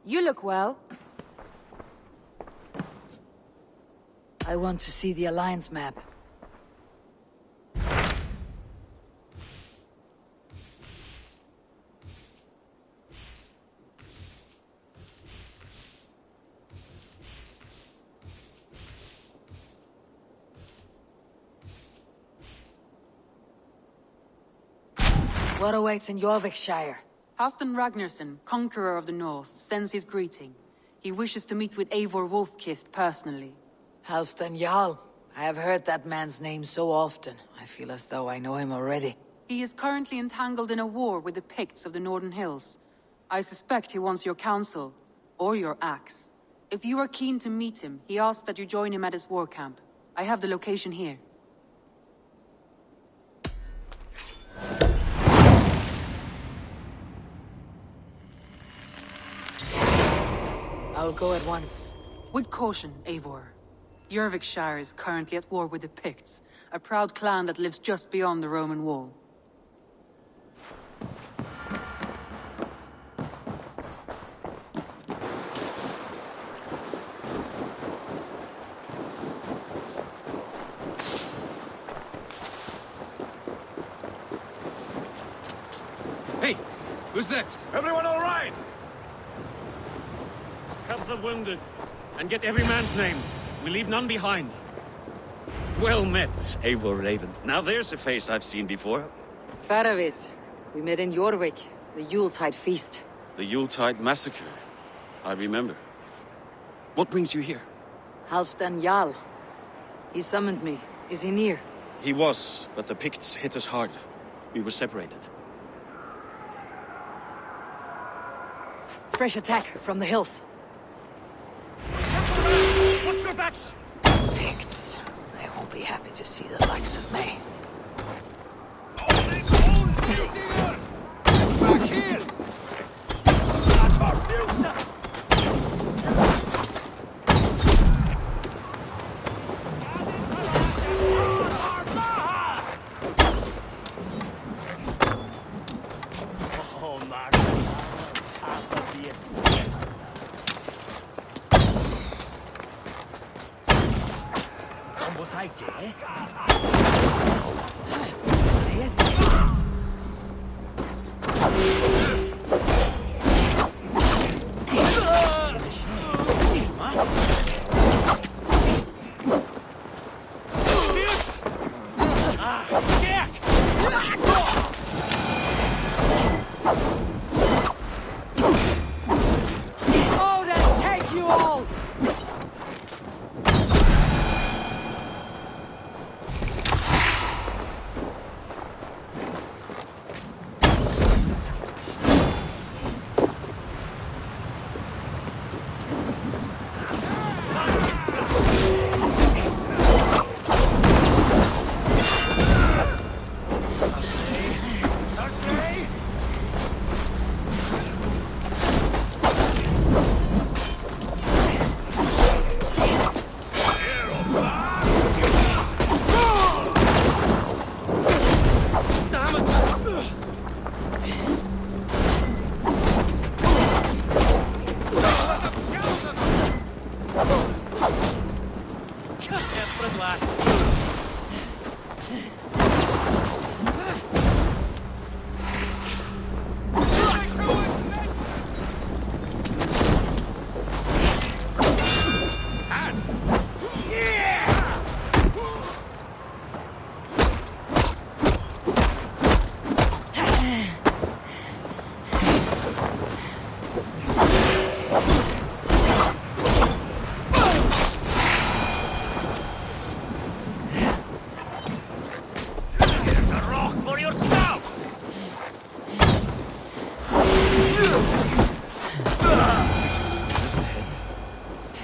You look well. I want to see the Alliance map. What awaits in EURVICSCIRE? Halfdan Ragnarsson, conqueror of the north, sends his greeting. He wishes to meet with Eivor Wolfkist personally. Halfdan Jarl. I have heard that man's name so often. I feel as though I know him already. He is currently entangled in a war with the Picts of the Northern Hills. I suspect he wants your counsel, or your axe. If you are keen to meet him, he asks that you join him at his war camp. I have the location here. I'll go at once. With caution, Eivor. EURVICSCIRE is currently at war with the Picts, a proud clan that lives just beyond the Roman wall. Hey! Who's that? Everyone all right? Help the wounded, and get every man's name. We leave none behind. Well met, Eivor Raven. Now there's a face I've seen before. Faravit. We met in Jorvik, the Yuletide feast. The Yuletide massacre. I remember. What brings you here? Halfdan Jarl. He summoned me. Is he near? He was, but the Picts hit us hard. We were separated. Fresh attack from the hills. Watch your backs! Picts. They won't be happy to see the likes of me. Back here! Oh, then take you all!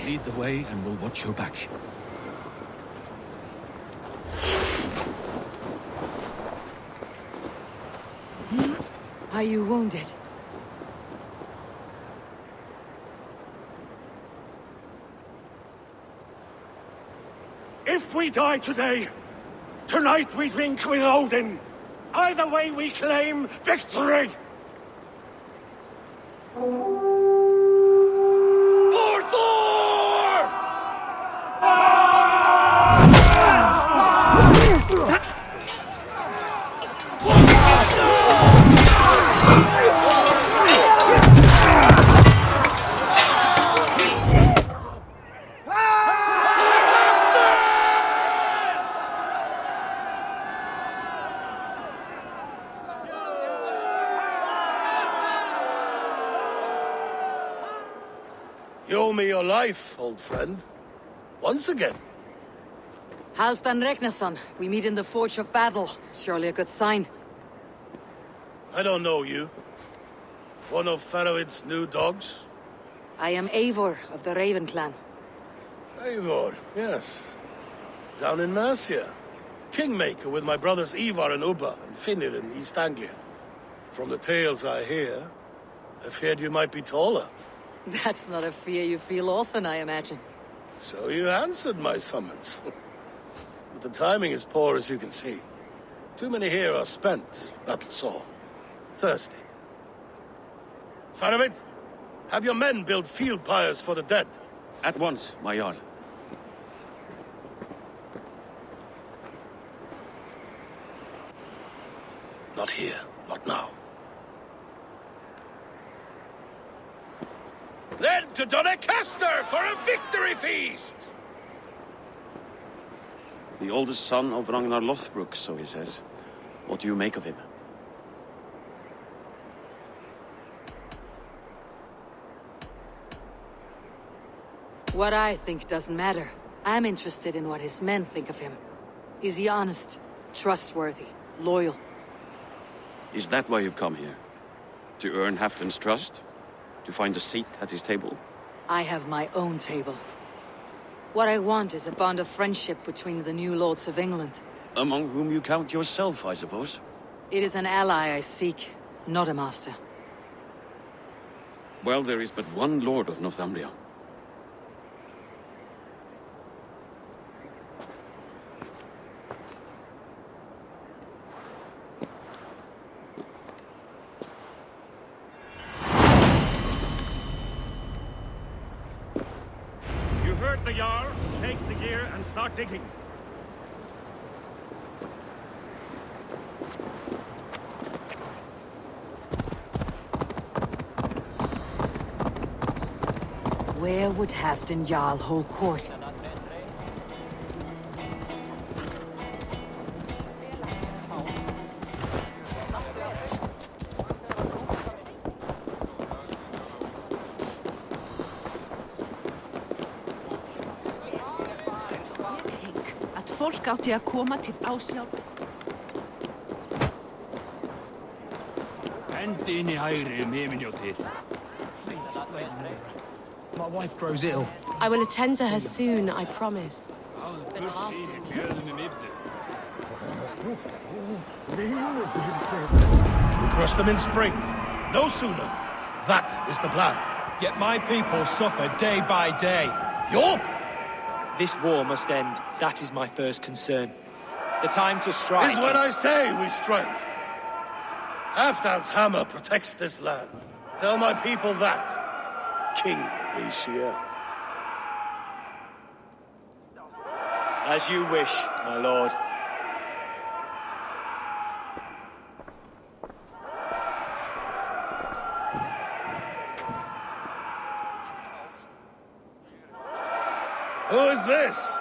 Lead the way and we'll watch your back. Are you wounded? If we die today, tonight we drink with Odin. Either way we claim victory! You owe me your life, old friend. Once again. Halfdan Ragnarsson, we meet in the Forge of Battle. Surely a good sign. I don't know you. One of Faroid's new dogs? I am Eivor of the Raven clan. Eivor, yes. Down in Mercia. Kingmaker with my brothers Eivor and Ubba and Finnr in East Anglia. From the tales I hear, I feared you might be taller. That's not a fear you feel often, I imagine. So you answered my summons. But the timing is poor, as you can see. Too many here are spent, that's all. Thirsty. Faroid, have your men build field pyres for the dead. At once, my Jarl. Not here, not now. Then to Doncaster for a victory feast! The oldest son of Ragnar Lothbrok, so he says. What do you make of him? What I think doesn't matter. I'm interested in what his men think of him. Is he honest, trustworthy, loyal? Is that why you've come here? To earn Halfdan's trust? To find a seat at his table? I have my own table. What I want is a bond of friendship between the new lords of England. Among whom you count yourself, I suppose? It is an ally I seek, not a master. Well, there is but one lord of Northumbria. You heard the Jarl. Take the gear and start digging. Where would Halfdan Jarl hold court? Að fólk átti að koma til ásjálf. Hendi inn í hægri himinjóttir. My wife grows ill. I will attend to her soon, I promise. We crush them in spring. No sooner. That is the plan. Yet my people suffer day by day. Your... This war must end. That is my first concern. The time to strike is when I say we strike. Halfdan's hammer protects this land. Tell my people that. King Rishia. As you wish, my lord. Who is this?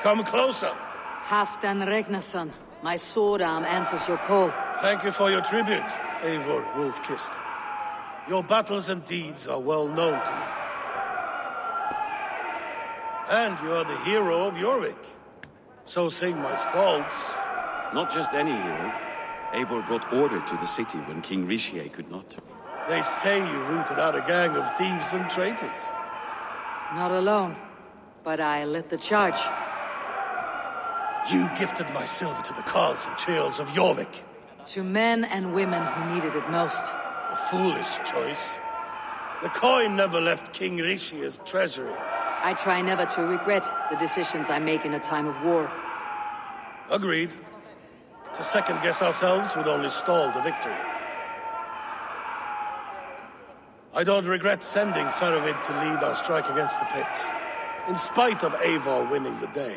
Come closer. Halfdan Ragnarsson. My sword arm answers your call. Thank you for your tribute, Eivor Wolf-Kissed. Your battles and deeds are well known to me. And you are the hero of Jorvik. So sing my skalds. Not just any hero. Eivor brought order to the city when King Rishie could not. They say you rooted out a gang of thieves and traitors. Not alone, but I led the charge. You gifted my silver to the carls and churls of Jorvik. To men and women who needed it most. A foolish choice. The coin never left King Rishie's treasury. I try never to regret the decisions I make in a time of war. Agreed. To second-guess ourselves would only stall the victory. I don't regret sending Faroid to lead our strike against the Picts, in spite of Eivor winning the day.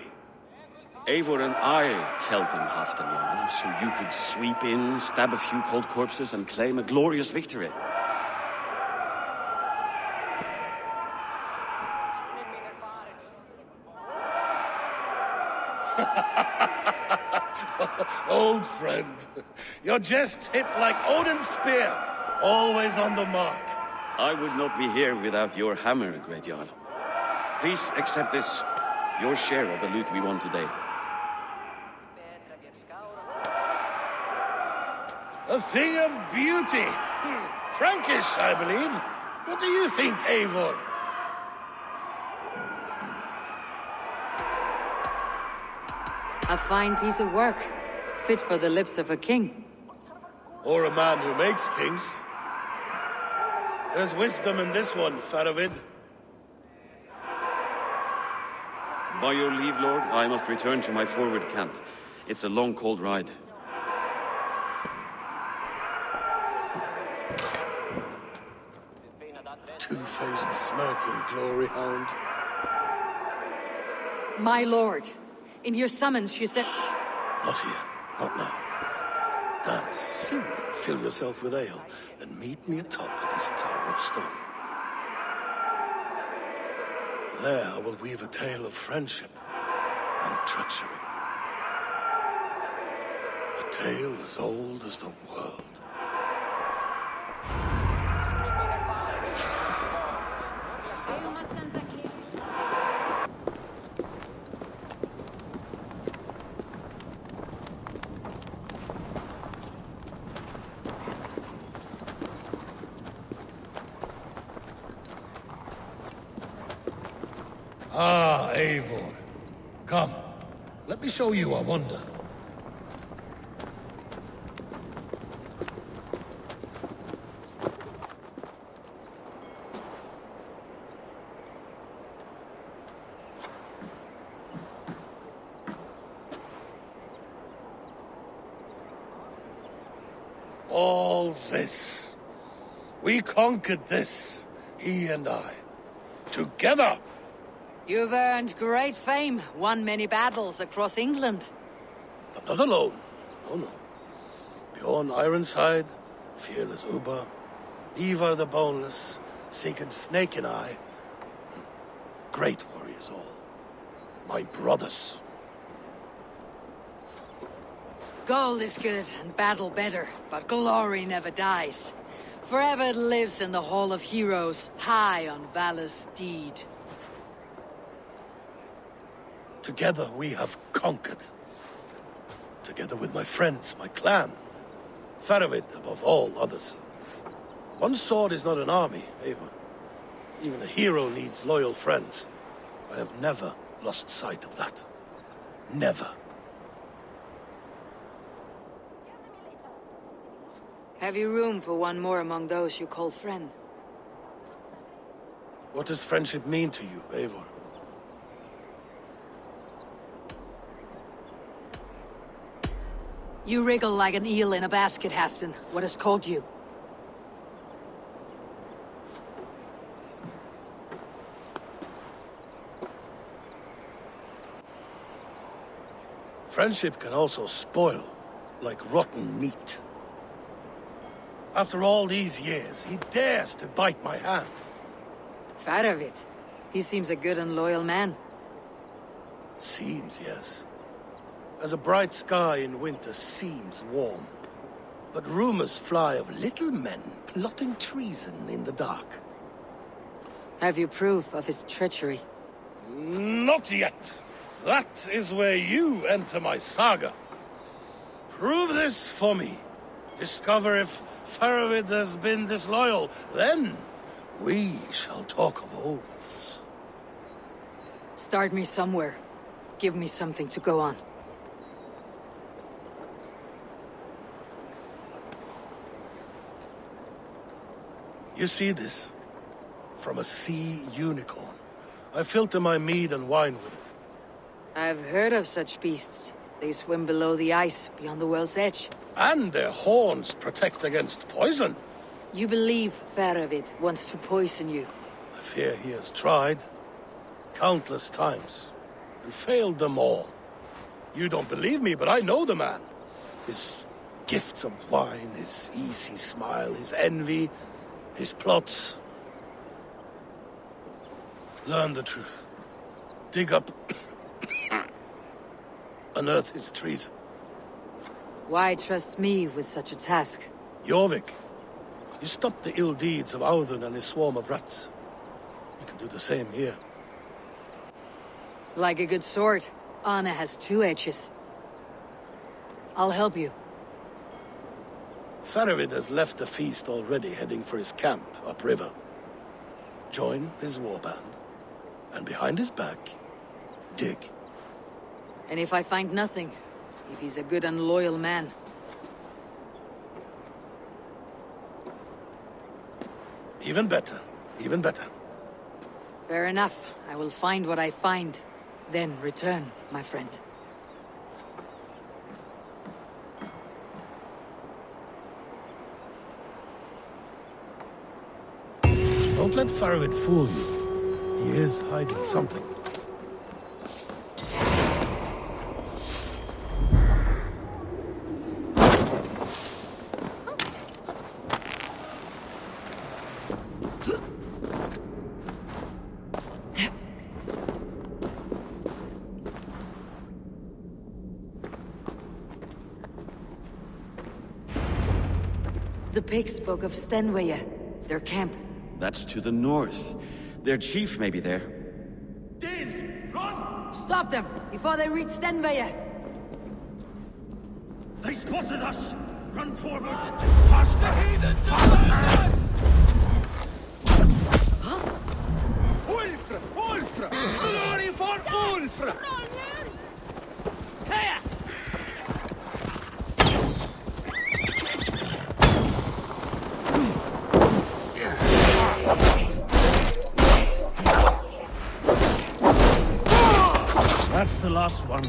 Eivor and I felled them, Halfdan Jarl, so you could sweep in, stab a few cold corpses, and claim a glorious victory. Old friend, your jests hit like Odin's spear, always on the mark. I would not be here without your hammer, Great Jarl. Please accept this, your share of the loot we won today. A thing of beauty. Frankish, I believe. What do you think, Eivor? A fine piece of work. Fit for the lips of a king. Or a man who makes kings. There's wisdom in this one, Faravid. By your leave, Lord, I must return to my forward camp. It's a long, cold ride. Two-faced, smirking glory hound. My lord, in your summons you said... Not here. Not now. Dance, sing, and fill yourself with ale, then meet me atop this tower of stone. There I will weave a tale of friendship and treachery. A tale as old as the world. Ah, Eivor. Come, let me show you a wonder. All this. We conquered this, he and I. Together! You've earned great fame, won many battles across England. But not alone. No, no. Bjorn Ironside, fearless Ubba, Eivor the Boneless, Sigurd Snake and I. Great warriors all. My brothers. Gold is good and battle better, but glory never dies. Forever it lives in the Hall of Heroes, high on valor's steed. Together we have conquered. Together with my friends, my clan. Faravid above all others. One sword is not an army, Eivor. Even a hero needs loyal friends. I have never lost sight of that. Never. Have you room for one more among those you call friend? What does friendship mean to you, Eivor? You wriggle like an eel in a basket, Halfdan. What has caught you? Friendship can also spoil, like rotten meat. After all these years, he dares to bite my hand. Faravid. He seems a good and loyal man. Seems, yes. As a bright sky in winter seems warm. But rumors fly of little men plotting treason in the dark. Have you proof of his treachery? Not yet. That is where you enter my saga. Prove this for me. Discover if Faravid has been disloyal. Then we shall talk of oaths. Start me somewhere. Give me something to go on. You see this? From a sea unicorn. I filter my mead and wine with it. I've heard of such beasts. They swim below the ice, beyond the world's edge. And their horns protect against poison. You believe Faravid wants to poison you? I fear he has tried. Countless times. And failed them all. You don't believe me, but I know the man. His gifts of wine, his easy smile, his envy, his plots. Learn the truth. Dig up... unearth his treason. Why trust me with such a task? Jorvik. You stopped the ill deeds of Audun and his swarm of rats. You can do the same here. Like a good sword, Anna has two edges. I'll help you. Faravid has left the feast already, heading for his camp upriver. Join his warband, and behind his back, dig. And if I find nothing, if he's a good and loyal man, even better, even better. fair enough. I will find what I find, then return, my friend. Don't let Faravid fool you. He is hiding something. The pigs spoke of Stenweye, their camp. That's to the north. Their chief may be there. Stop them, before they reach Stenweye! They spotted us! Run forward! Faster! Faster! Ulfra! Ulfra! Glory for Ulfra! That's the last one.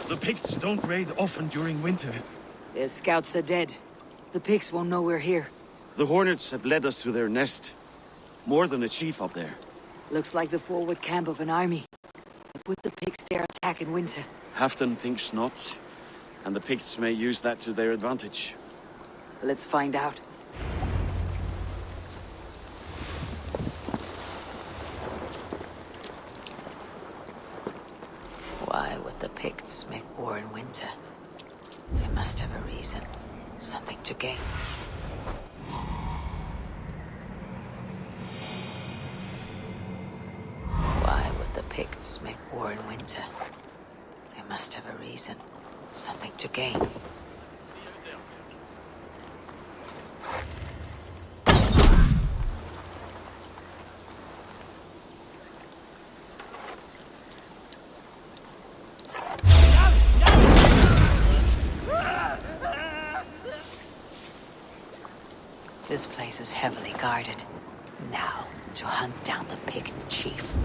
The Picts don't raid often during winter. Their scouts are dead. The pigs won't know we're here. The Hornets have led us to their nest. More than a chief up there. Looks like the forward camp of an army. Would the pigs dare attack in winter? Halfdan thinks not, and the Picts may use that to their advantage. Let's find out. Why would the Picts make war in winter? They must have a reason. Something to gain. Why would the Picts make war in winter? They must have a reason. Something to gain. This place is heavily guarded. Now, to hunt down the Pict chief.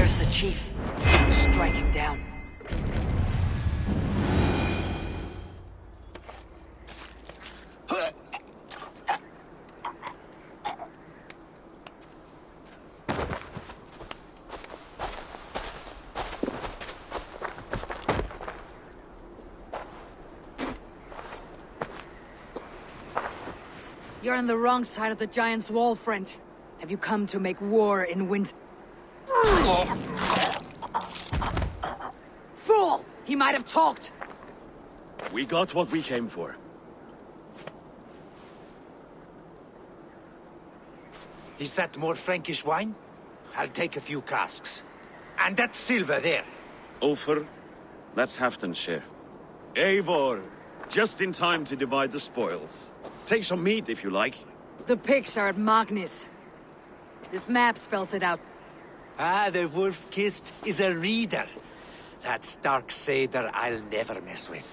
There's the chief. Strike him down. You're on the wrong side of the Giant's wall, friend. Have you come to make war in winter? Fool! He might have talked! We got what we came for. Is that more Frankish wine? I'll take a few casks. And that silver there. Ulfr, that's Halfdan's share. Eivor, just in time to divide the spoils. Take some meat if you like. The pigs are at Magnus. This map spells it out. Ah, the wolf-kissed is a reader. That stark satyr I'll never mess with.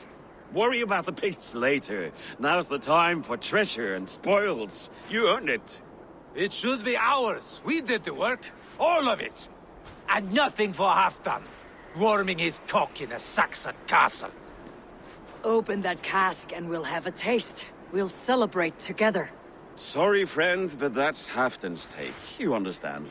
Worry about the pigs later. Now's the time for treasure and spoils. You earned it. It should be ours. We did the work. All of it. And nothing for Halfdan. Warming his cock in a Saxon castle. Open that cask and we'll have a taste. We'll celebrate together. Sorry, friend, but that's Halfdan's take. You understand.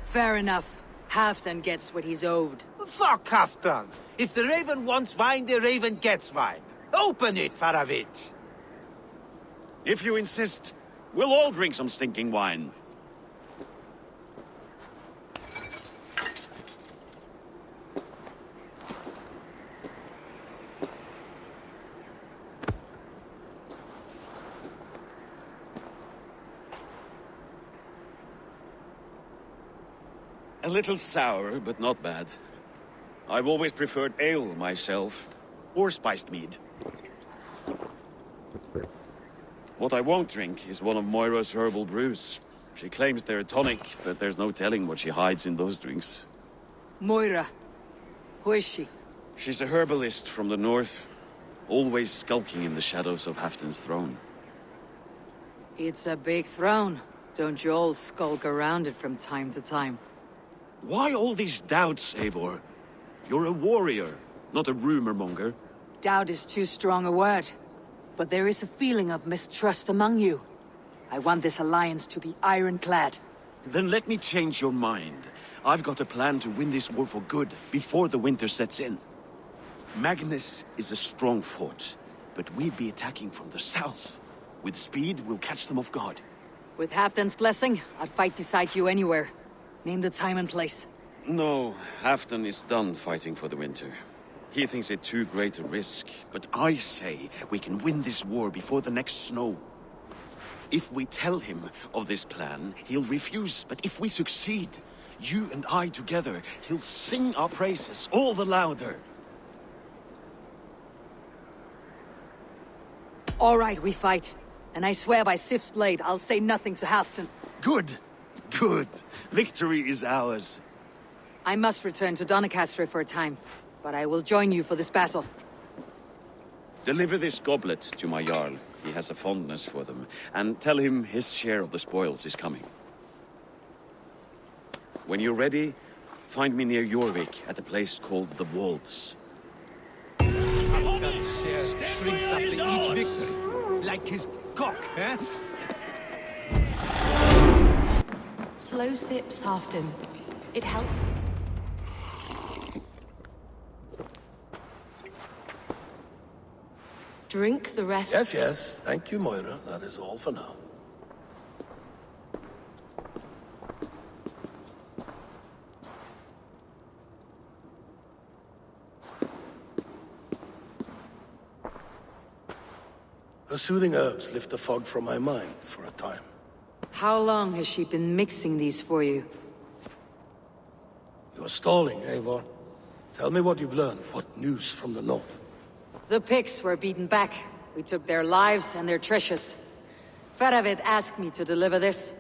Fair enough. Halfdan gets what he's owed. Fuck Halfdan. If the Raven wants wine, the Raven gets wine. Open it, Faravit. If you insist, we'll all drink some stinking wine. A little sour, but not bad. I've always preferred ale myself, or spiced mead. What I won't drink is one of Moira's herbal brews. She claims they're a tonic, but there's no telling what she hides in those drinks. Moira. Who is she? She's a herbalist from the north, always skulking in the shadows of Halfdan's throne. It's a big throne. Don't you all skulk around it from time to time? Why all these doubts, Eivor? You're a warrior, not a rumor-monger. Doubt is too strong a word. But there is a feeling of mistrust among you. I want this alliance to be ironclad. Then let me change your mind. I've got a plan to win this war for good, before the winter sets in. Magnus is a strong fort, but we'll be attacking from the south. With speed, we'll catch them off guard. With Halfdan's blessing, I'd fight beside you anywhere. Name the time and place. No, Halfdan is done fighting for the winter. He thinks it too great a risk, but I say we can win this war before the next snow. If we tell him of this plan, he'll refuse, but if we succeed, you and I together, he'll sing our praises all the louder. All right, we fight. And I swear by Sif's blade, I'll say nothing to Halfdan. Good. Good. Victory is ours. I must return to Doncaster for a time, but I will join you for this battle. Deliver this goblet to my Jarl. He has a fondness for them. And tell him his share of the spoils is coming. When you're ready, find me near Jorvik at a place called the Waltz. Shrinks after each victory, like his cock, eh? Slow sips, Halfdan. It helps. Drink the rest. Yes, yes. Thank you, Moira. That is all for now. Her soothing herbs lift the fog from my mind for a time. How long has she been mixing these for you? You're stalling, Eivor. Tell me what you've learned. What news from the north? The Picts were beaten back. We took their lives and their treasures. Faravid asked me to deliver this.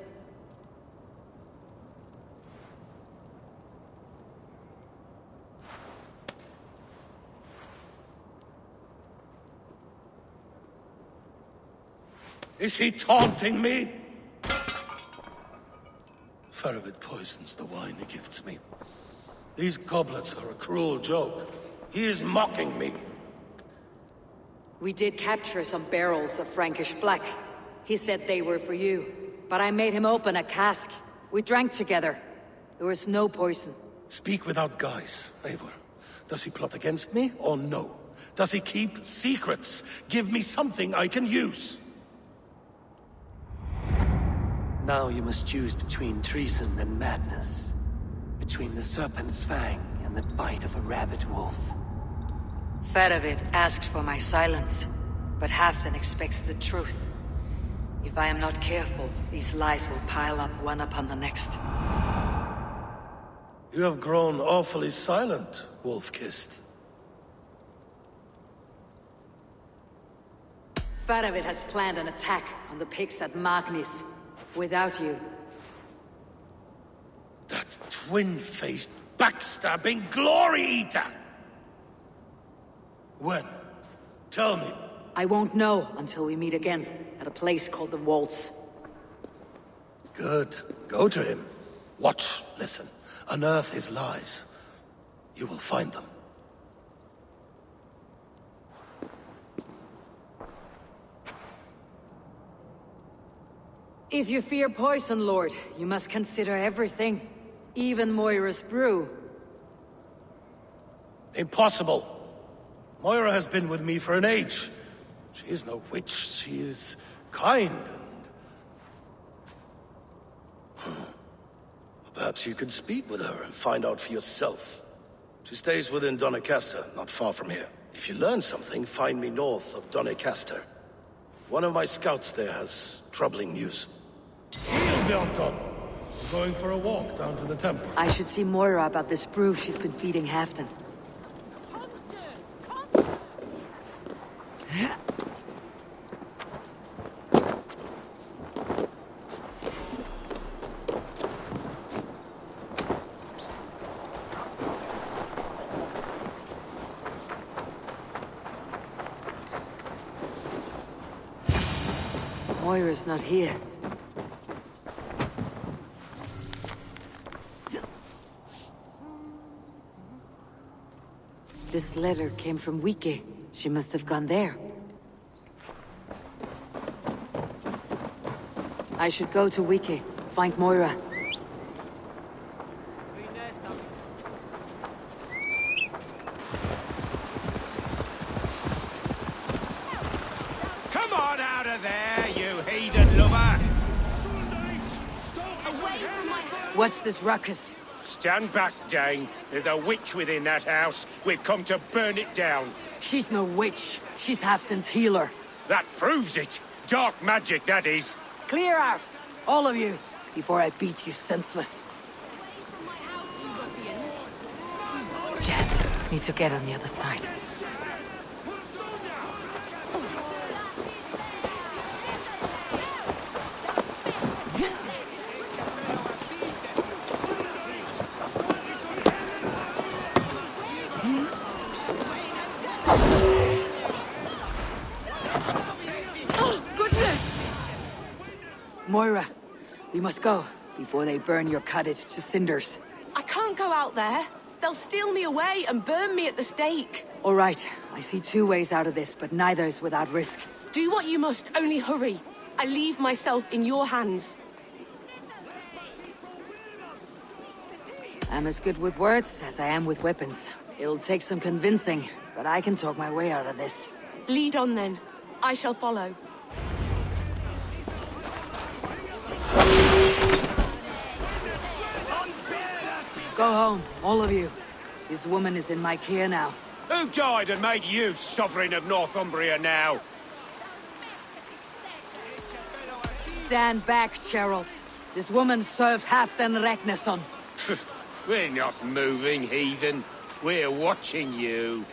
Is he taunting me? Faravid poisons the wine he gifts me. These goblets are a cruel joke. He is mocking me. We did capture some barrels of Frankish black. He said they were for you, but I made him open a cask. We drank together. There was no poison. Speak without guise, Eivor. Does he plot against me or no? Does he keep secrets? Give me something I can use. Now you must choose between treason and madness. Between the serpent's fang and the bite of a rabid wolf. Faravid asked for my silence, but Halfdan expects the truth. If I am not careful, these lies will pile up one upon the next. You have grown awfully silent, wolf-kissed. Faravid has planned an attack on the Picts at Magnis. Without you. That twin-faced, backstabbing glory-eater! When? Tell me. I won't know until we meet again, at a place called the Waltz. Good. Go to him. Watch, listen. Unearth his lies. You will find them. If you fear poison, Lord, you must consider everything. Even Moira's brew. Impossible. Moira has been with me for an age. She is no witch. She is kind and... Perhaps you could speak with her and find out for yourself. She stays within Doncaster, not far from here. If you learn something, find me north of Doncaster. One of my scouts there has troubling news. Heel, Bjornton! We're going for a walk down to the temple. I should see Moira about this brew she's been feeding Halfdan. Moira's not here. This letter came from Wike. She must have gone there. I should go to Wike, find Moira. Come on out of there, you heathen lover! What's this ruckus? Stand back, Dane. There's a witch within that house. We've come to burn it down. She's no witch. She's Halfdan's healer. That proves it. Dark magic, that is. Clear out, all of you, before I beat you senseless. Jed, need to get on the other side. Moira, we must go before they burn your cottage to cinders. I can't go out there. They'll steal me away and burn me at the stake. All right, I see two ways out of this, but neither is without risk. Do what you must, only hurry. I leave myself in your hands. I'm as good with words as I am with weapons. It'll take some convincing, but I can talk my way out of this. Lead on then. I shall follow. Go home, all of you. This woman is in my care now. Who died and made you sovereign of Northumbria now? Stand back, Charles. This woman serves Halfdan Ragnarsson. We're not moving, heathen. We're watching you.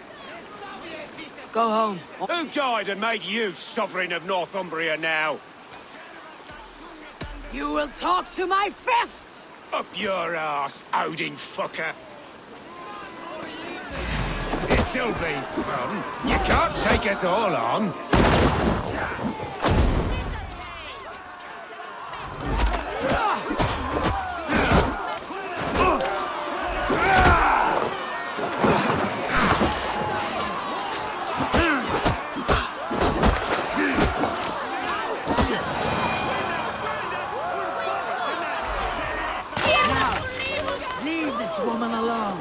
Go home. Who died and made you sovereign of Northumbria now? You will talk to my fists! Up your ass, Odin fucker! It'll be fun. You can't take us all on. Leave this woman alone.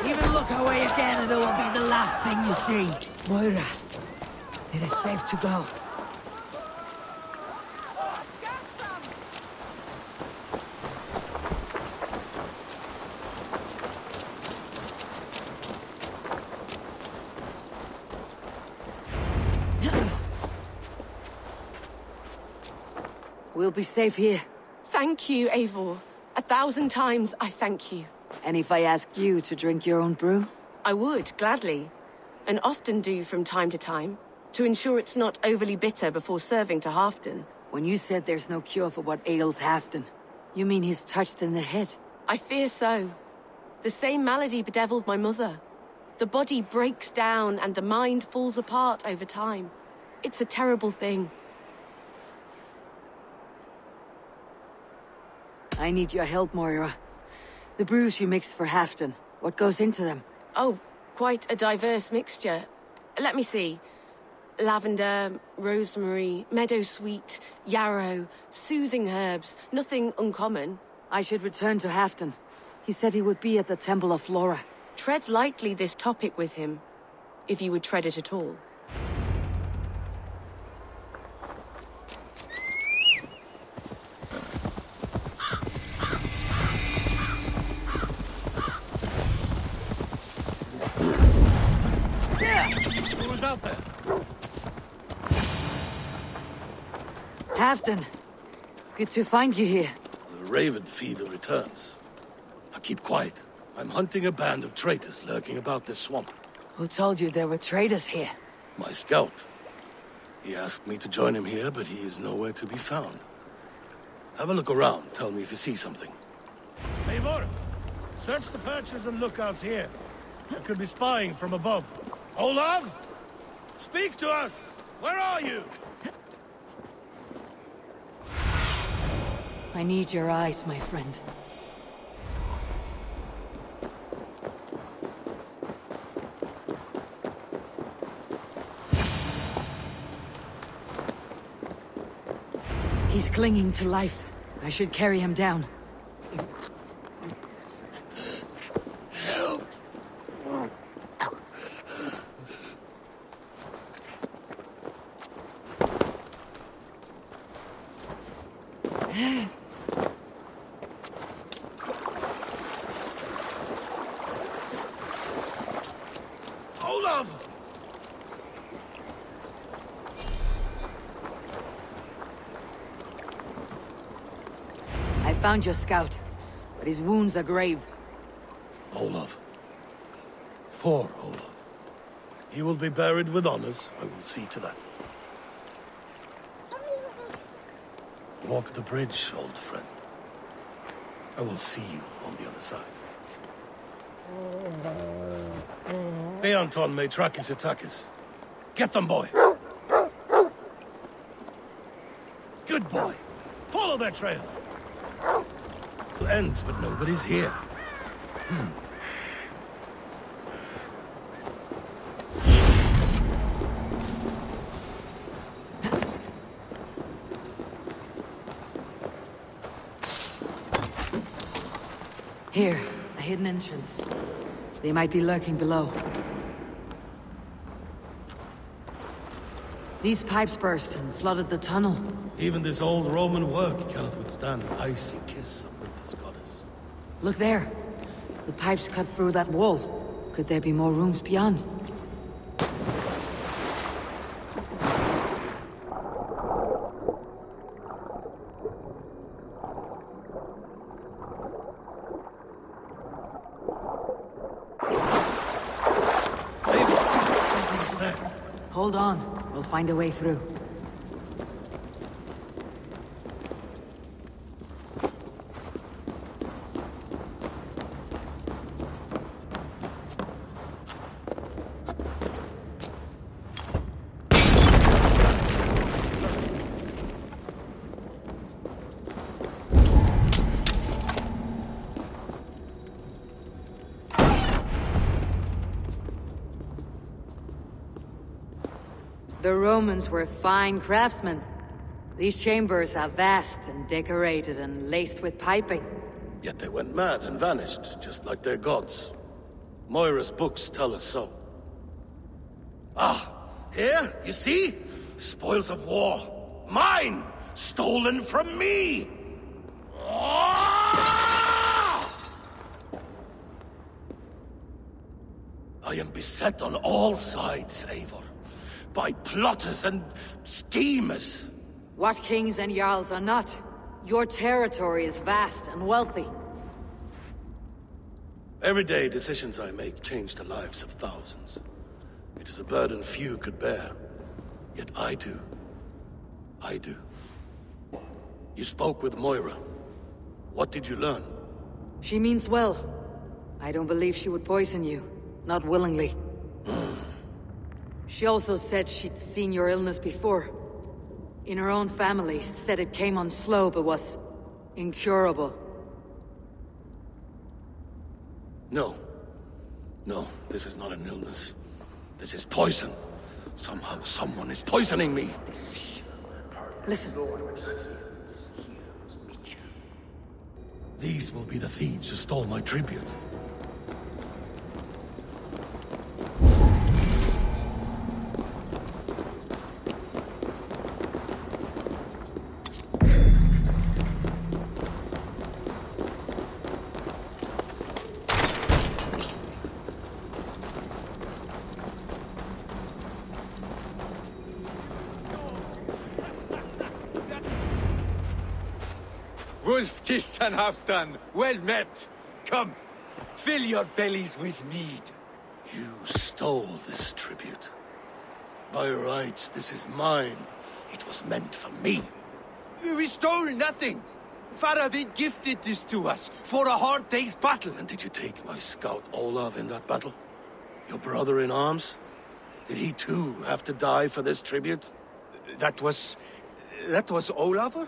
Even look away again and it will be the last thing you see. Moira, it is safe to go. We'll be safe here. Thank you, Eivor. 1,000 times I thank you. And if I asked you to drink your own brew? I would, gladly. And often do from time to time, to ensure it's not overly bitter before serving to Halfdan. When you said there's no cure for what ails Halfdan, you mean he's touched in the head? I fear so. The same malady bedeviled my mother. The body breaks down and the mind falls apart over time. It's a terrible thing. I need your help, Moira. The brews you mixed for Halfdan, what goes into them? Oh, quite a diverse mixture. Let me see. Lavender, rosemary, meadowsweet, yarrow, soothing herbs, nothing uncommon. I should return to Halfdan. He said he would be at the Temple of Flora. Tread lightly this topic with him, if you would tread it at all. Who's out there? Halfdan, good to find you here. The Raven feeder returns. Now keep quiet. I'm hunting a band of traitors lurking about this swamp. Who told you there were traitors here? My scout. He asked me to join him here, but he is nowhere to be found. Have a look around. Tell me if you see something. Eivor, search the perches and lookouts here. I could be spying from above. Olav? Speak to us! Where are you? I need your eyes, my friend. He's clinging to life. I should carry him down. Olav! I found your scout, but his wounds are grave. Olav. Poor Olav. He will be buried with honors. I will see to that. Walk the bridge, old friend. I will see you on the other side. Beanton may track his attackers. Get them, boy! Good boy! Follow their trail. It ends, but nobody's here. Here, a hidden entrance. They might be lurking below. These pipes burst and flooded the tunnel. Even this old Roman work cannot withstand the icy kiss of winter's goddess. Look there. The pipes cut through that wall. Could there be more rooms beyond? Something's there. Hold on. We'll find a way through. The Romans were fine craftsmen. These chambers are vast and decorated and laced with piping. Yet they went mad and vanished, just like their gods. Moira's books tell us so. Ah, here, you see? Spoils of war. Mine! Stolen from me! Ah! I am beset on all sides, Eivor. By plotters and schemers. What kings and jarls are not? Your territory is vast and wealthy. Everyday decisions I make change the lives of thousands. It is a burden few could bear. Yet I do. I do. You spoke with Moira. What did you learn? She means well. I don't believe she would poison you. Not willingly. She also said she'd seen your illness before. In her own family, said it came on slow but was incurable. No. No, this is not an illness. This is poison. Somehow someone is poisoning me. Shh. Listen. These will be the thieves who stole my tribute. Wolf-kissed and half done. Well met. Come, fill your bellies with mead. You stole this tribute. By rights, this is mine. It was meant for me. We stole nothing. Faravid gifted this to us for a hard day's battle. And did you take my scout Olav in that battle? Your brother in arms? Did he too have to die for this tribute? That was Olafur?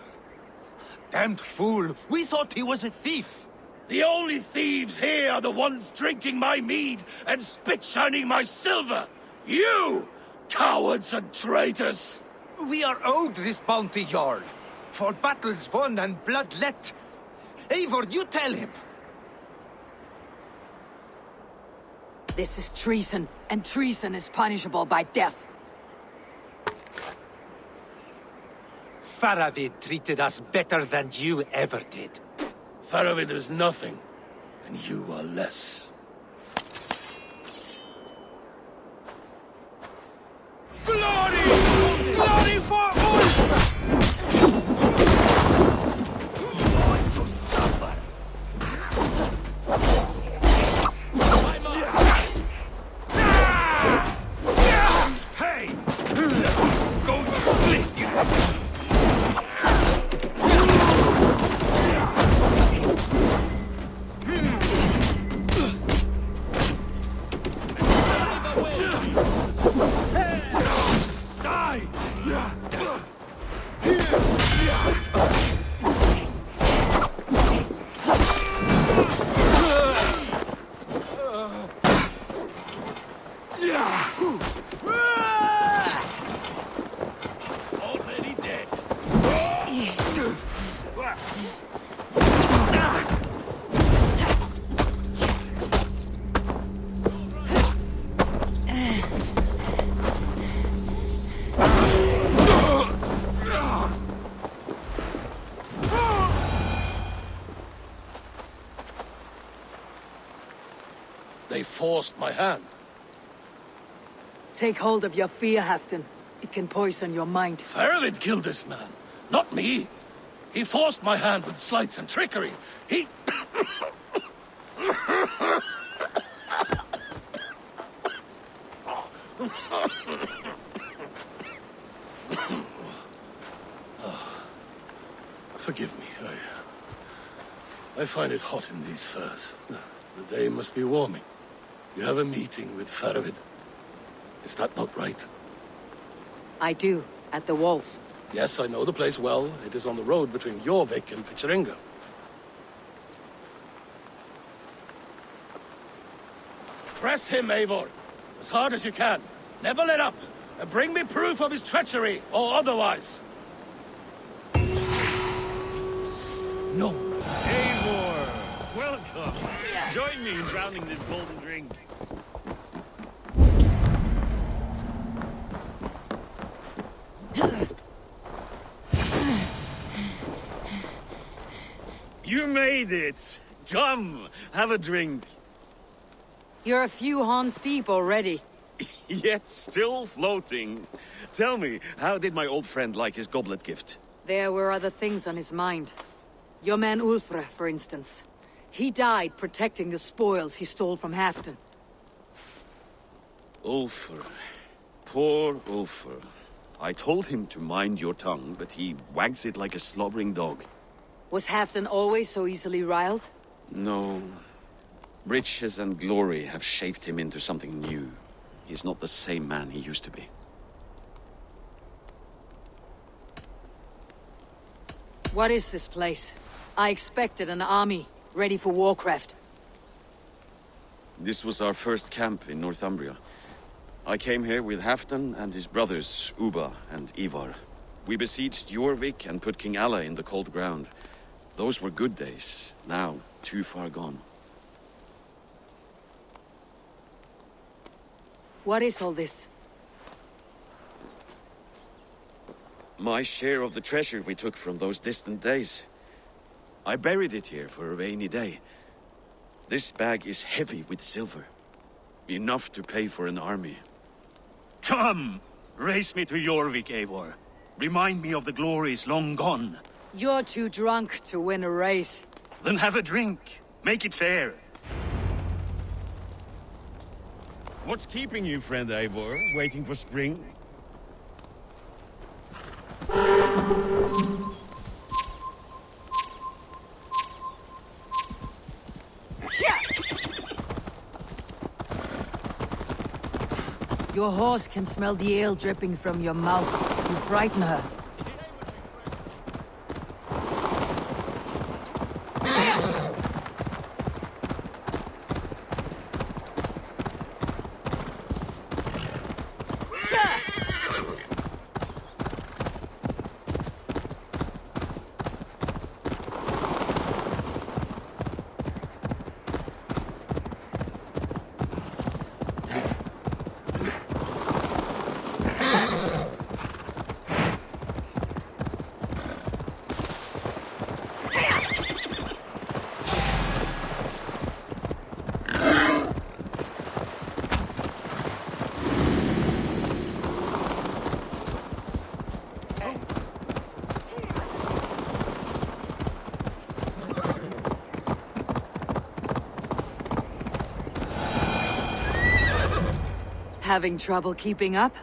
Damned fool! We thought he was a thief! The only thieves here are the ones drinking my mead and spit-shining my silver! You! Cowards and traitors! We are owed this bounty, Jarl. For battles won and blood let. Eivor, you tell him! This is treason, and treason is punishable by death. Faravid treated us better than you ever did. Faravid is nothing, and you are less. Glory! Glory for Ulf! Going to suffer. Hey! Going to split you! They forced my hand. Take hold of your fear, Halfdan. It can poison your mind. Fervid killed this man, not me. He forced my hand with sleights and trickery. He... Forgive me. I find it hot in these furs. The day must be warming. You have a meeting with Fervid. Is that not right? I do, at the walls. Yes, I know the place well. It is on the road between Jorvik and Picheringa. Press him, Eivor. As hard as you can. Never let up. And bring me proof of his treachery, or otherwise. No. Eivor! Welcome! Join me in drowning this golden drink. You made it! Come, have a drink. You're a few horns deep already. Yet still floating. Tell me, how did my old friend like his goblet gift? There were other things on his mind. Your man Ulfre, for instance. He died protecting the spoils he stole from Halfdan. Ulfr. Poor Ulfr. I told him to mind your tongue, but he wags it like a slobbering dog. Was Halfdan always so easily riled? No. Riches and glory have shaped him into something new. He's not the same man he used to be. What is this place? I expected an army, ready for warcraft. This was our first camp in Northumbria. I came here with Halfdan and his brothers, Ubba and Eivor. We besieged Jorvik and put King Alla in the cold ground. Those were good days, now too far gone. What is all this? My share of the treasure we took from those distant days. I buried it here for a rainy day. This bag is heavy with silver. Enough to pay for an army. Come! Race me to Jorvik, Eivor. Remind me of the glories long gone. You're too drunk to win a race. Then have a drink. Make it fair. What's keeping you, friend Eivor? Waiting for spring? Your horse can smell the ale dripping from your mouth. You frighten her. Having trouble keeping up?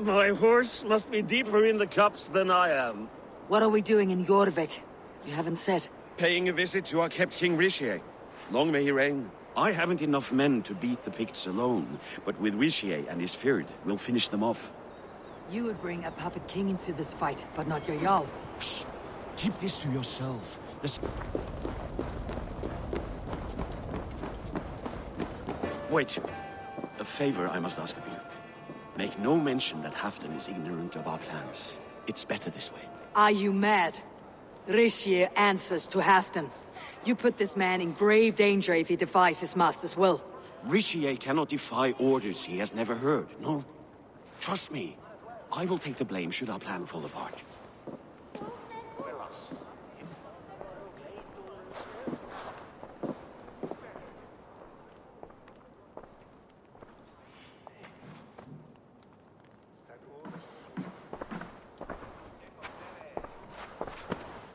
My horse must be deeper in the cups than I am. What are we doing in Jorvik? You haven't said. Paying a visit to our kept King Rishier. Long may he reign. I haven't enough men to beat the Picts alone, but with Rishier and his Fyrd, we'll finish them off. You would bring a puppet king into this fight, but not your Jarl. Psst. Keep this to yourself. Wait. A favor I must ask of you. Make no mention that Halfdan is ignorant of our plans. It's better this way. Are you mad? Rishier answers to Halfdan. You put this man in grave danger if he defies his master's will. Rishier cannot defy orders he has never heard, no. Trust me, I will take the blame should our plan fall apart.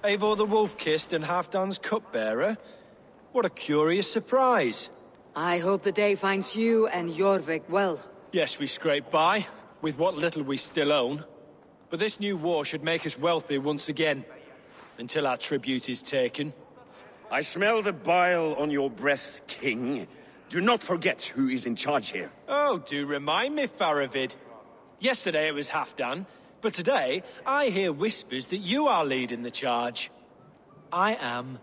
Eivor the Wolf-Kissed and Halfdan's cupbearer? What a curious surprise. I hope the day finds you and Jorvik well. Yes, we scrape by, with what little we still own. But this new war should make us wealthy once again, until our tribute is taken. I smell the bile on your breath, King. Do not forget who is in charge here. Oh, do remind me, Faravid. Yesterday it was Halfdan, but today I hear whispers that you are leading the charge. I am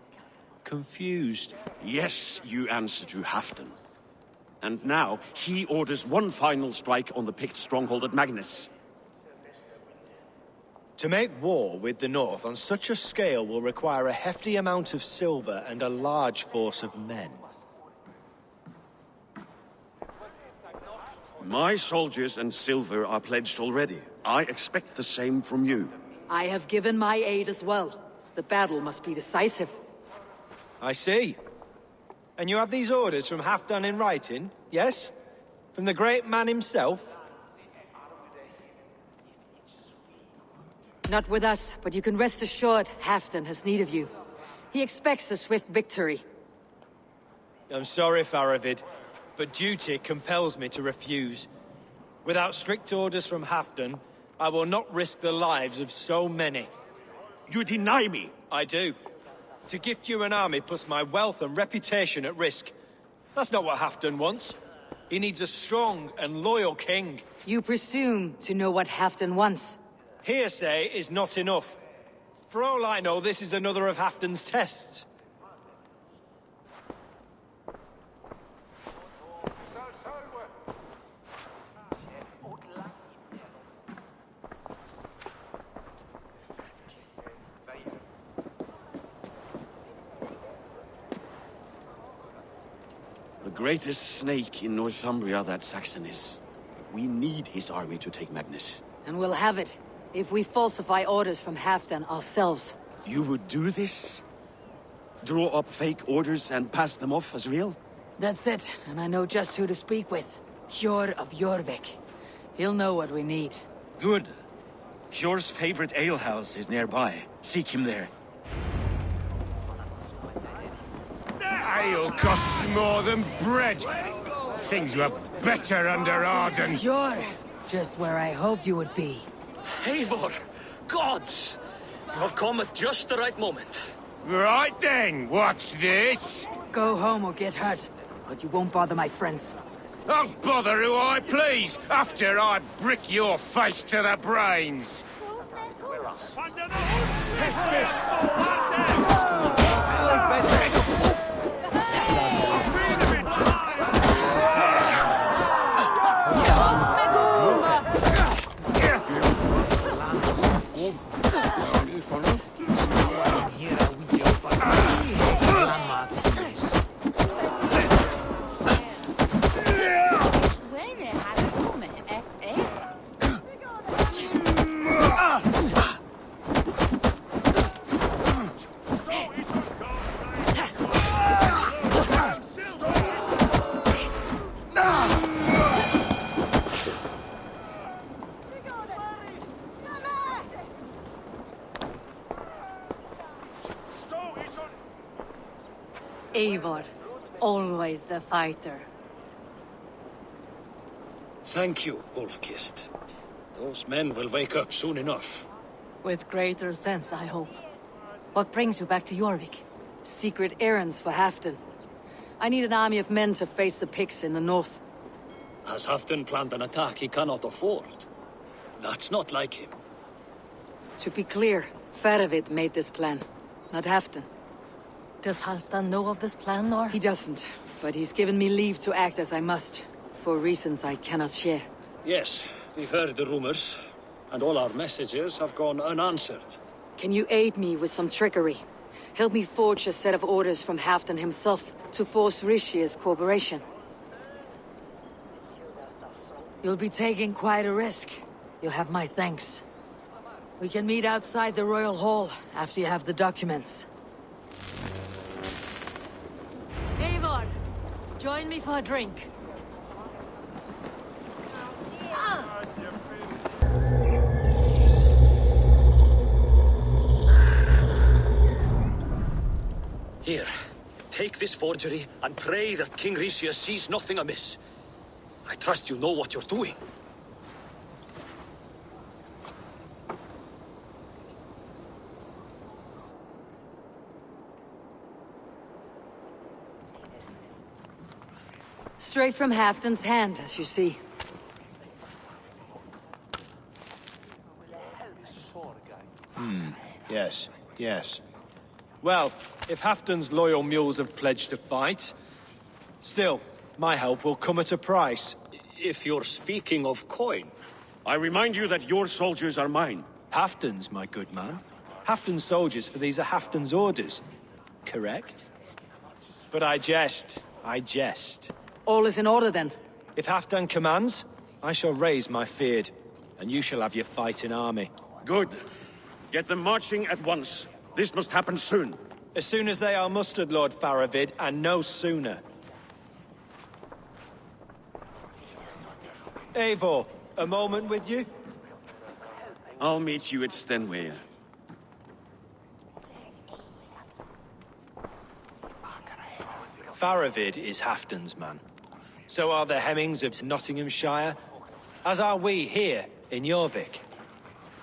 confused. Yes, you answer to Halfdan. And now, he orders one final strike on the Pict stronghold at Magnus. To make war with the North on such a scale will require a hefty amount of silver and a large force of men. My soldiers and silver are pledged already. I expect the same from you. I have given my aid as well. The battle must be decisive. I see. And you have these orders from Halfdan in writing, yes? From the great man himself? Not with us, but you can rest assured Halfdan has need of you. He expects a swift victory. I'm sorry, Faravid, but duty compels me to refuse. Without strict orders from Halfdan, I will not risk the lives of so many. You deny me! I do. To gift you an army puts my wealth and reputation at risk. That's not what Halfdan wants. He needs a strong and loyal king. You presume to know what Halfdan wants. Hearsay is not enough. For all I know, this is another of Halfdan's tests. The greatest snake in Northumbria, that Saxon is. We need his army to take Magnus. And we'll have it, if we falsify orders from Halfdan ourselves. You would do this? Draw up fake orders and pass them off as real? That's it, and I know just who to speak with. Hjor of Jorvik. He'll know what we need. Good. Hjor's favorite alehouse is nearby. Seek him there. Ale costs more than bread. Things were better under Arden. Hjor, just where I hoped you would be. Eivor! Gods! You have come at just the right moment. Right then, what's this? Go home or get hurt, but you won't bother my friends. I'll bother who I please, after I brick your face to the brains. Eivor, always the fighter. Thank you, Wolf-Kissed. Those men will wake up soon enough. With greater sense, I hope. What brings you back to Jorvik? Secret errands for Halfdan. I need an army of men to face the Picts in the north. Has Halfdan planned an attack he cannot afford? That's not like him. To be clear, Faravid made this plan, not Halfdan. Does Halfdan know of this plan, or? He doesn't, but he's given me leave to act as I must, for reasons I cannot share. Yes, we've heard the rumors, and all our messages have gone unanswered. Can you aid me with some trickery? Help me forge a set of orders from Halfdan himself to force Rishia's cooperation. You'll be taking quite a risk. You'll have my thanks. We can meet outside the Royal Hall after you have the documents. Eivor, join me for a drink. Here, take this forgery and pray that King Rishia sees nothing amiss. I trust you know what you're doing. Straight from Halfdan's hand, as you see. Yes, yes. Well, if Halfdan's loyal mules have pledged to fight, still, my help will come at a price. If you're speaking of coin. I remind you that your soldiers are mine. Halfdan's, my good man. Halfdan's soldiers, for these are Halfdan's orders. Correct? But I jest. I jest. All is in order, then. If Halfdan commands, I shall raise my feared, and you shall have your fighting army. Good. Get them marching at once. This must happen soon. As soon as they are mustered, Lord Faravid, and no sooner. Eivor, a moment with you? I'll meet you at Stenway. Faravid is Halfdan's man. So are the Hemmings of Nottinghamshire, as are we here in Jorvik.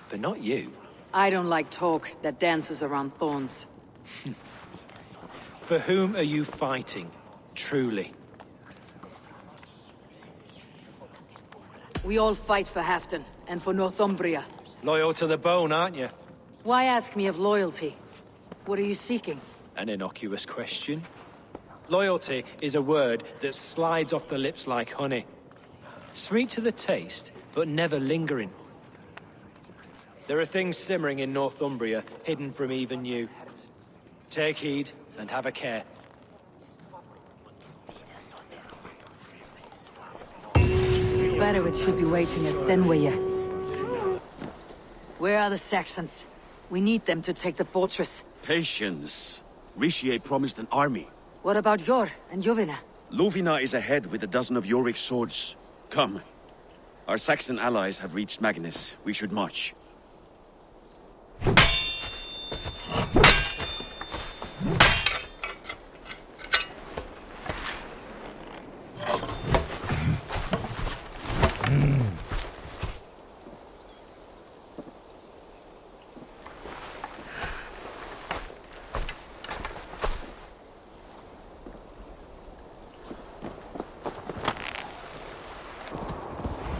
But not you. I don't like talk that dances around thorns. For whom are you fighting, truly? We all fight for Halfdan, and for Northumbria. Loyal to the bone, aren't you? Why ask me of loyalty? What are you seeking? An innocuous question. Loyalty is a word that slides off the lips like honey. Sweet to the taste, but never lingering. There are things simmering in Northumbria, hidden from even you. Take heed, and have a care. Faravid should be waiting at Stenway. Where are the Saxons? We need them to take the fortress. Patience. Rishi promised an army. What about Jor and Jovina? Lovina is ahead with a dozen of Yorick's swords. Come. Our Saxon allies have reached Magnus. We should march.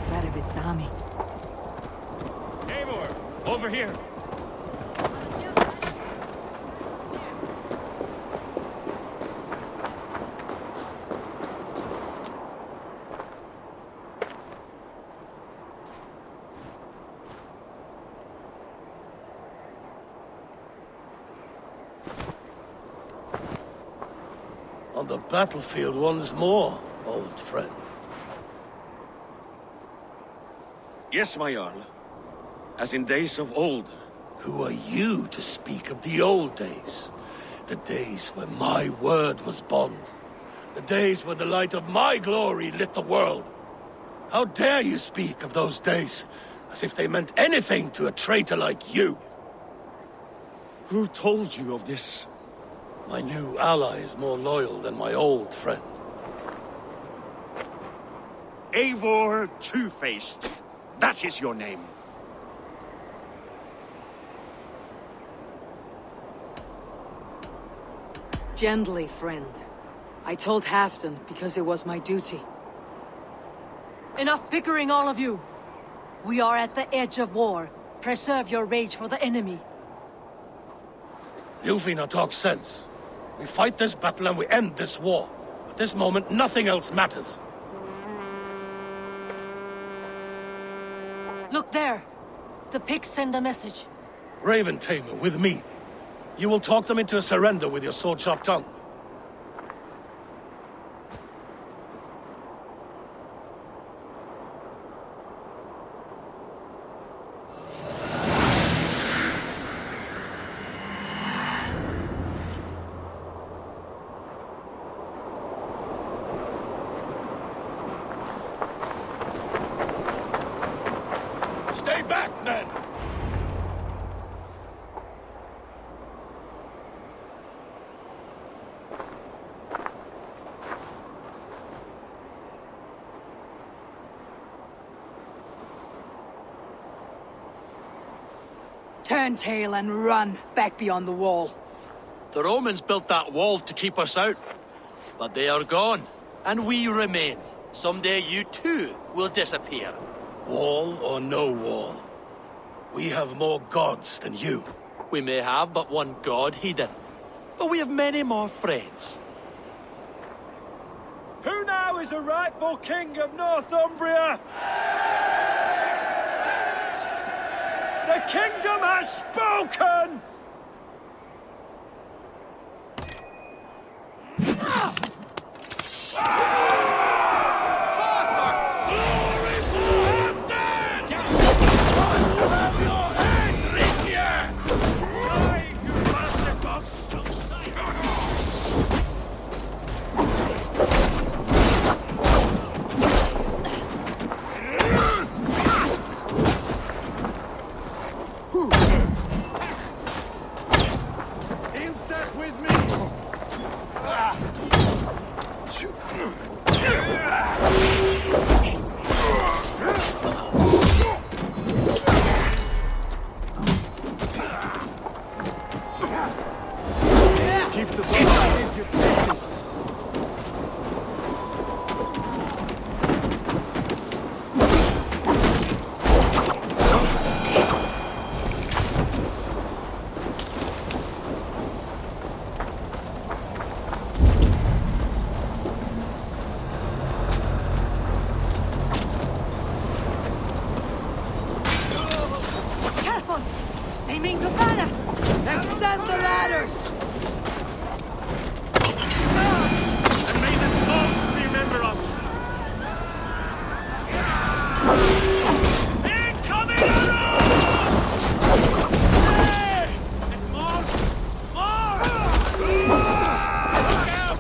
Faravid's army. Eivor, over here. On the battlefield once more, old friend. Yes, my Jarl. As in days of old. Who are you to speak of the old days? The days when my word was bond. The days when the light of my glory lit the world. How dare you speak of those days, as if they meant anything to a traitor like you? Who told you of this? My new ally is more loyal than my old friend. Eivor Two-Faced. That is your name. Gently, friend. I told Halfdan because it was my duty. Enough bickering, all of you! We are at the edge of war. Preserve your rage for the enemy. Ljufina talks sense. We fight this battle and we end this war. At this moment, nothing else matters. Look there! The pigs send a message. Raven Tamer, with me. You will talk them into a surrender with your sword-sharp tongue. Stay back, men! Turn tail and run back beyond the wall. The Romans built that wall to keep us out. But they are gone, and we remain. Someday you too will disappear. Wall or no wall, we have more gods than you. We may have but one god, heathen. But we have many more friends. Who now is the rightful king of Northumbria? The kingdom has spoken! They mean to ban us! Extend the ladders! And may the skulls remember us! Incoming arrows! Hey! And more! More! Look out!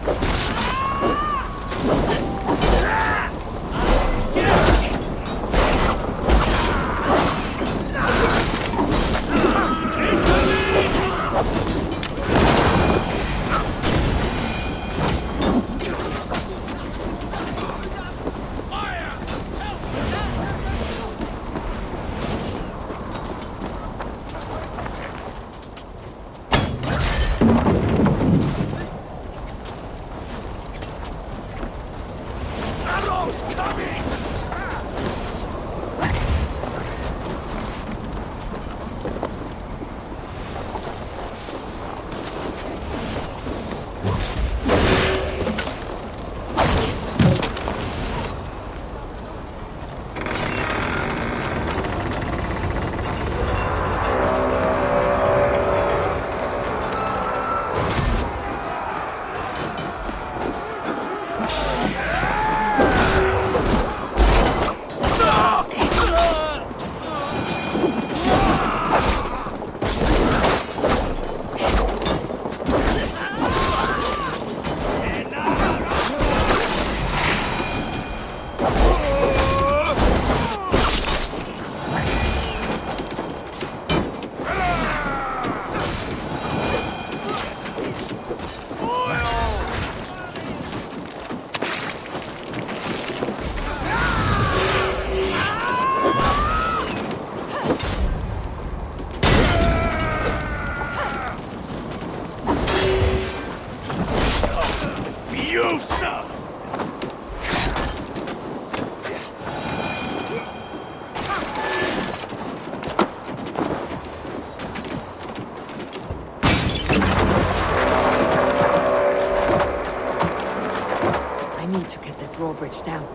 drawbridge down.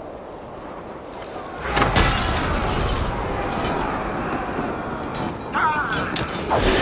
Ah!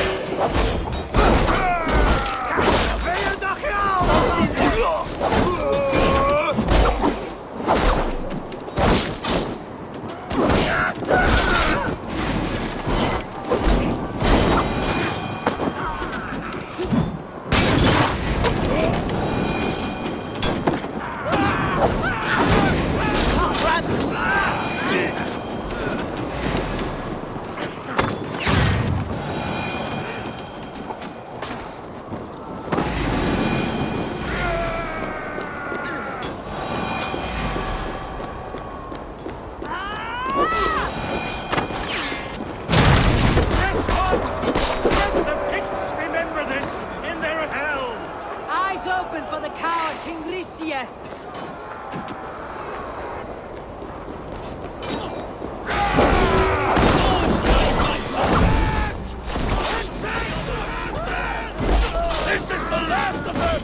King Risie! This is the last of them!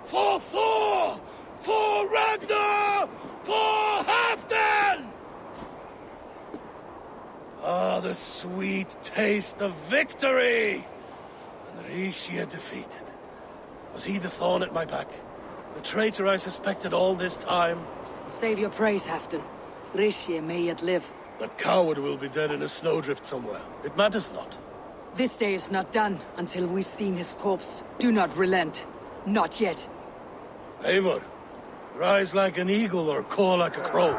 For Thor! For Ragnar! For Halfdan! Ah, the sweet taste of victory! And Risie defeated. Was he the thorn at my back? The traitor I suspected all this time? Save your praise, Halfdan. Risie may yet live. That coward will be dead in a snowdrift somewhere. It matters not. This day is not done until we've seen his corpse. Do not relent. Not yet. Eivor, rise like an eagle or caw like a crow.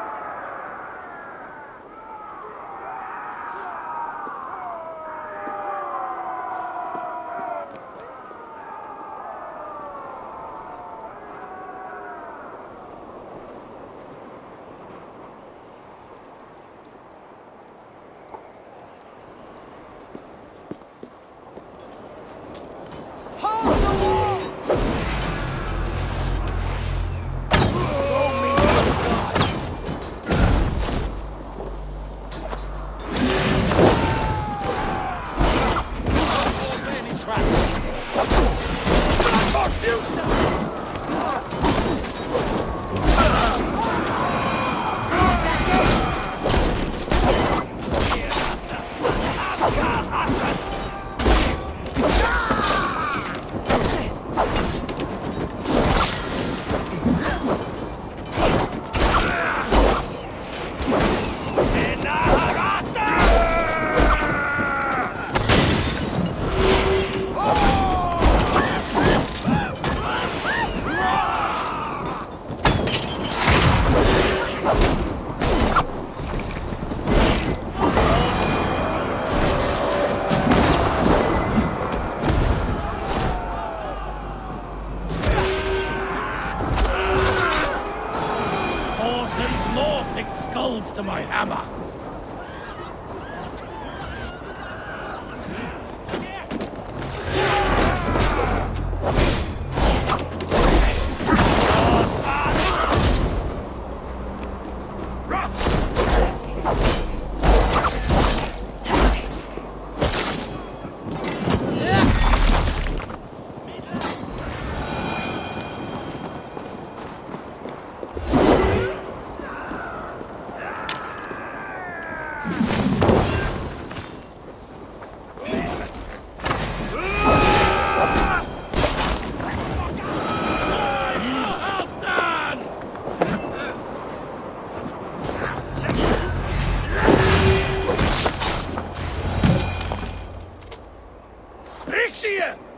Skulls to my hammer.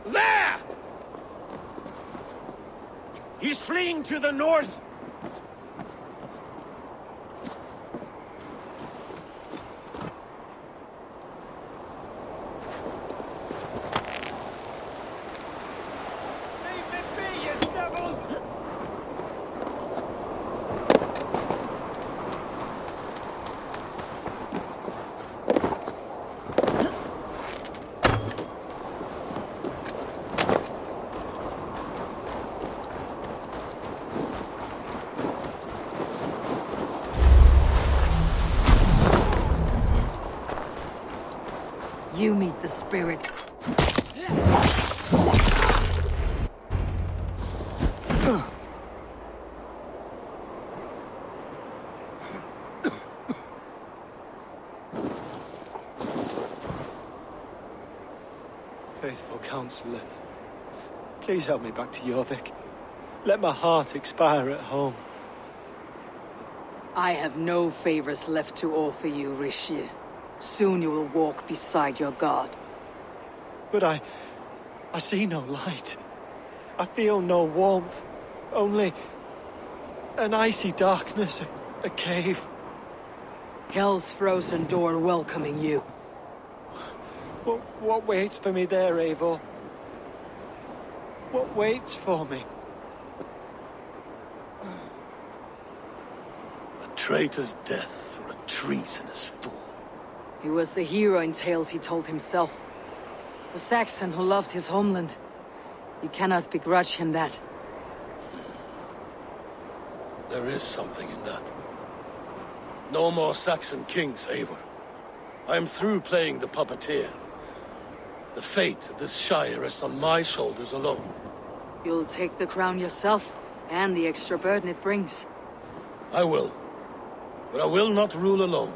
There! He's fleeing to the north! Leave me be, you devil! You meet the spirit. Faithful counselor, please help me back to Jorvik. Let my heart expire at home. I have no favors left to offer you, Rishi. Soon you will walk beside your god. But I see no light. I feel no warmth. Only an icy darkness, a cave. Hell's frozen door welcoming you. What waits for me there, Eivor? What waits for me? A traitor's death for a treasonous fool. He was the hero in tales he told himself. The Saxon who loved his homeland. You cannot begrudge him that. There is something in that. No more Saxon kings, Eivor. I am through playing the puppeteer. The fate of this Shire rests on my shoulders alone. You'll take the crown yourself, and the extra burden it brings. I will. But I will not rule alone.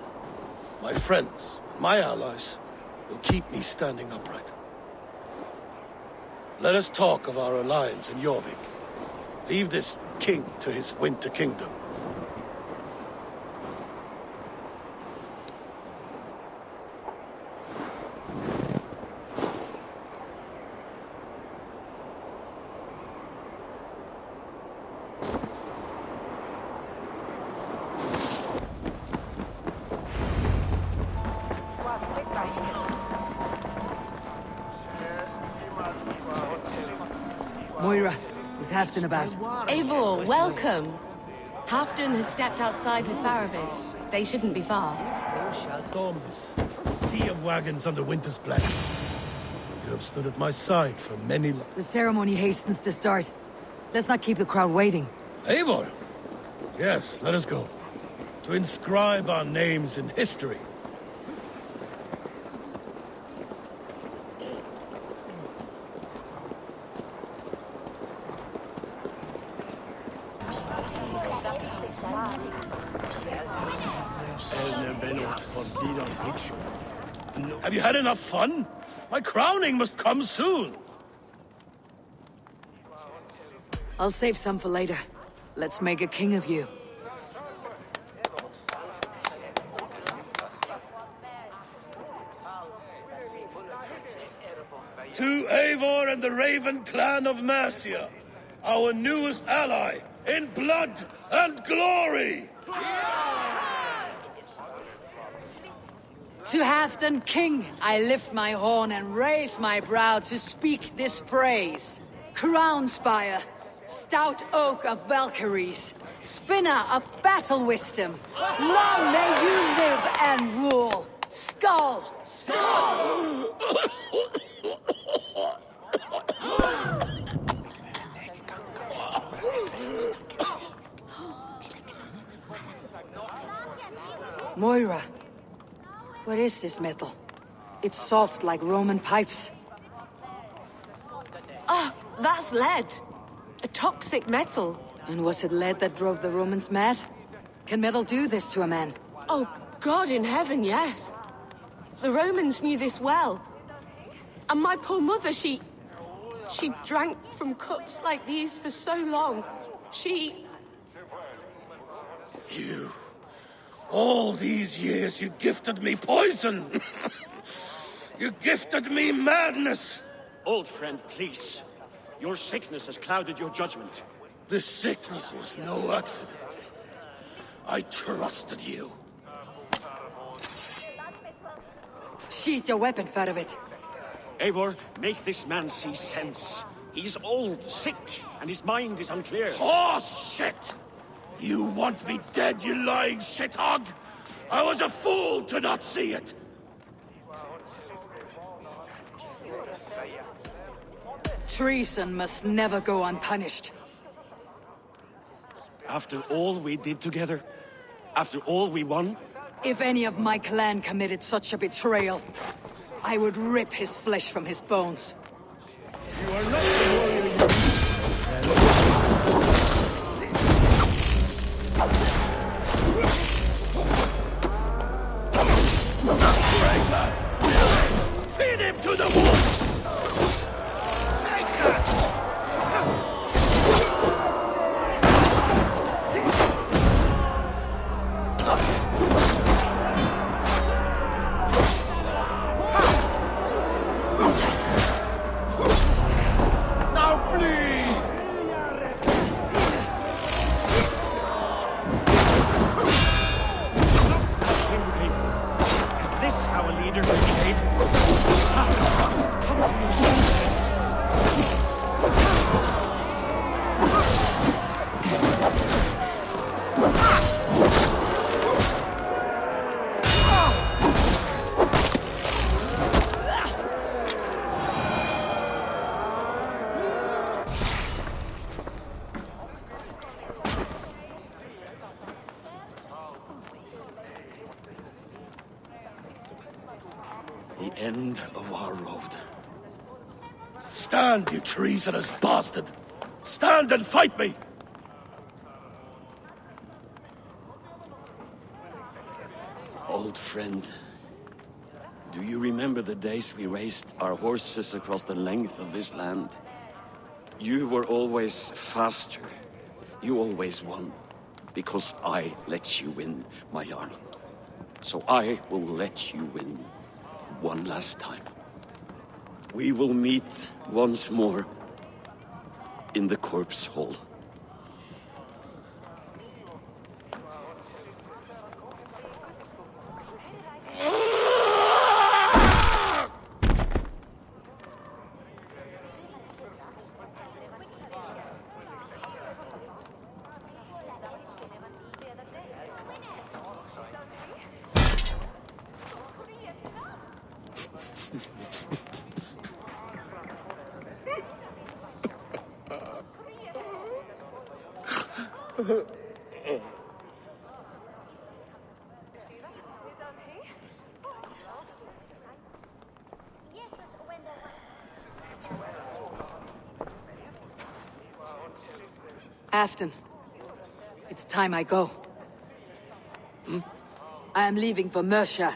My friends, my allies, will keep me standing upright. Let us talk of our alliance in Jorvik. Leave this king to his winter kingdom. Moira, is Halfdan about? Eivor, welcome. Halfdan has stepped outside with Faravid. They shouldn't be far. This sea of wagons under winter's blanket. You have stood at my side for many The ceremony hastens to start. Let's not keep the crowd waiting. Eivor! Yes, let us go. To inscribe our names in history. Have you had enough fun? My crowning must come soon. I'll save some for later. Let's make a king of you. To Eivor and the Raven clan of Mercia, our newest ally in blood and glory! To Halfdan King, I lift my horn and raise my brow to speak this praise. Crown spire, stout oak of Valkyries, spinner of battle wisdom. Long may you live and rule. Skull! Skull! Moira, what is this metal? It's soft like Roman pipes. Ah, that's lead. A toxic metal. And was it lead that drove the Romans mad? Can metal do this to a man? Oh, God in heaven, yes. The Romans knew this well. And my poor mother, she drank from cups like these for so long. You... All these years you gifted me poison! You gifted me madness! Old friend, please. Your sickness has clouded your judgment. This sickness was no accident. I trusted you. Sheath your weapon, Faravid. Eivor, make this man see sense. He's old, sick, and his mind is unclear. Horse shit! You want me dead, you lying shithog? I was a fool to not see it! Treason must never go unpunished. After all we did together? After all we won? If any of my clan committed such a betrayal, I would rip his flesh from his bones. You are not the warrior you Feed him to the wolves! Now bleed! Is this how a leader should behave? The end of our road. Stand, you treasonous bastard! Stand and fight me! Old friend, do you remember the days we raced our horses across the length of this land? You were always faster. You always won. Because I let you win, my Jarl. So I will let you win one last time. We will meet once more in the corpse hall. Afton, it's time I go. I am leaving for Mercia,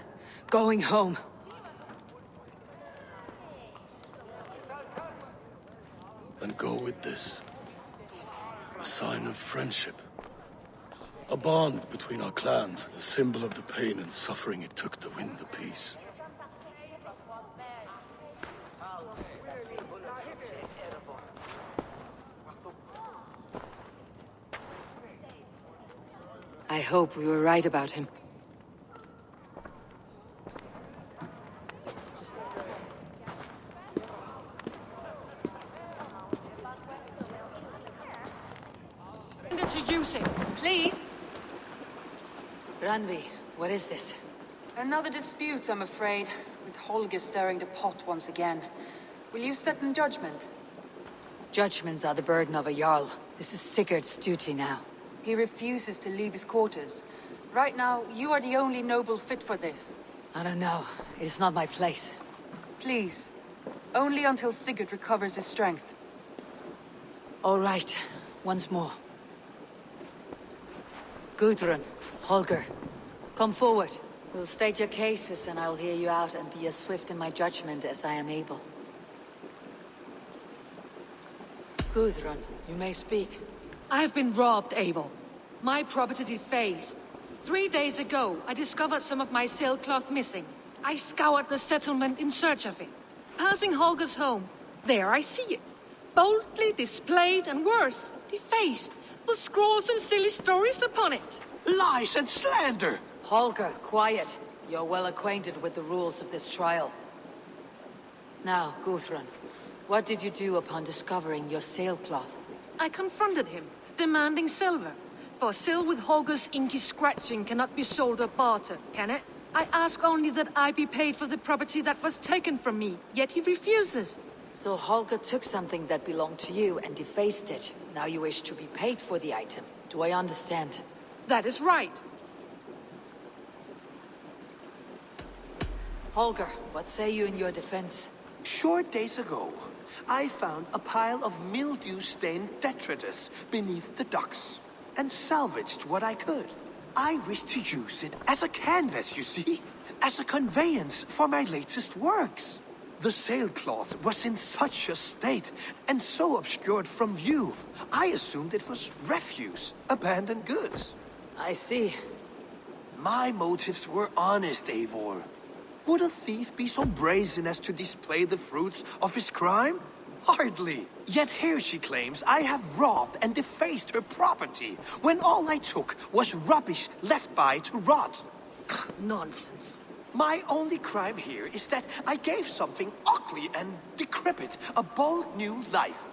going home. Then go with this. A sign of friendship. A bond between our clans, a symbol of the pain and suffering it took to win the peace. I hope we were right about him. To use it, please. Randvi, what is this? Another dispute, I'm afraid, with Holger stirring the pot once again. Will you set in judgment? Judgments are the burden of a Jarl. This is Sigurd's duty now. He refuses to leave his quarters. Right now, you are the only noble fit for this. I don't know. It is not my place. Please. Only until Sigurd recovers his strength. All right. Once more. Gudrun, Holger, come forward. We'll state your cases and I'll hear you out and be as swift in my judgment as I am able. Gudrun, you may speak. I have been robbed, Eivor. My property defaced. 3 days ago, I discovered some of my sailcloth missing. I scoured the settlement in search of it. Passing Holger's home, there I see it. Boldly displayed and worse, defaced, with scrolls and silly stories upon it. Lies and slander! Holger, quiet. You're well acquainted with the rules of this trial. Now, Gudrun, what did you do upon discovering your sailcloth? I confronted him, demanding silver. For sil with Holger's inky scratching cannot be sold or bartered, can it? I ask only that I be paid for the property that was taken from me, yet he refuses. So Holger took something that belonged to you and defaced it. Now you wish to be paid for the item. Do I understand? That is right. Holger, what say you in your defense? Short days ago, I found a pile of mildew-stained detritus beneath the docks, and salvaged what I could. I wish to use it as a canvas, you see? As a conveyance for my latest works. The sailcloth was in such a state, and so obscured from view, I assumed it was refuse, abandoned goods. I see. My motives were honest, Eivor. Would a thief be so brazen as to display the fruits of his crime? Hardly. Yet here she claims I have robbed and defaced her property, when all I took was rubbish left by to rot. Nonsense. My only crime here is that I gave something ugly and decrepit a bold new life.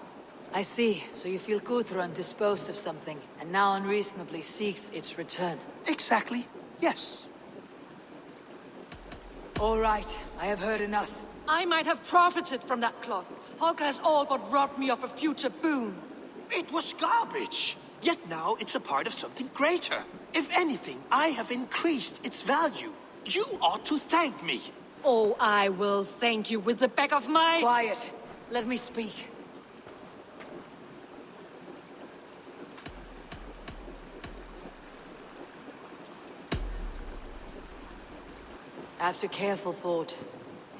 I see. So you feel Gudrun disposed of something, and now unreasonably seeks its return. Exactly. Yes. All right. I have heard enough. I might have profited from that cloth. Holger has all but robbed me of a future boon. It was garbage. Yet now it's a part of something greater. If anything, I have increased its value. You ought to thank me. Oh, I will thank you with the back of my... Quiet. Let me speak. After careful thought,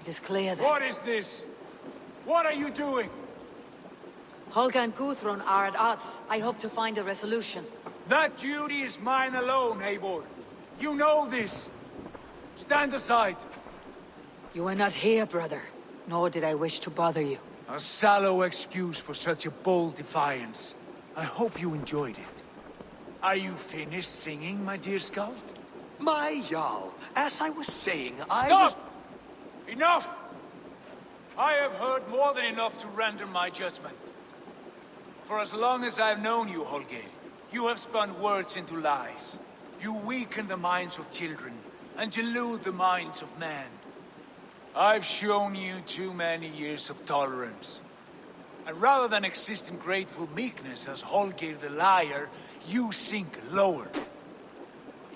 it is clear that... What is this? What are you doing? Holger and Gudrun are at odds. I hope to find a resolution. That duty is mine alone, Eivor. You know this. Stand aside. You were not here, brother. Nor did I wish to bother you. A sallow excuse for such a bold defiance. I hope you enjoyed it. Are you finished singing, my dear scout? My Jarl, as I was saying, Stop! Enough! I have heard more than enough to render my judgment. For as long as I've known you, Holger, you have spun words into lies. You weaken the minds of children, and delude the minds of men. I've shown you too many years of tolerance. And rather than exist in grateful meekness as Holger the liar, you sink lower.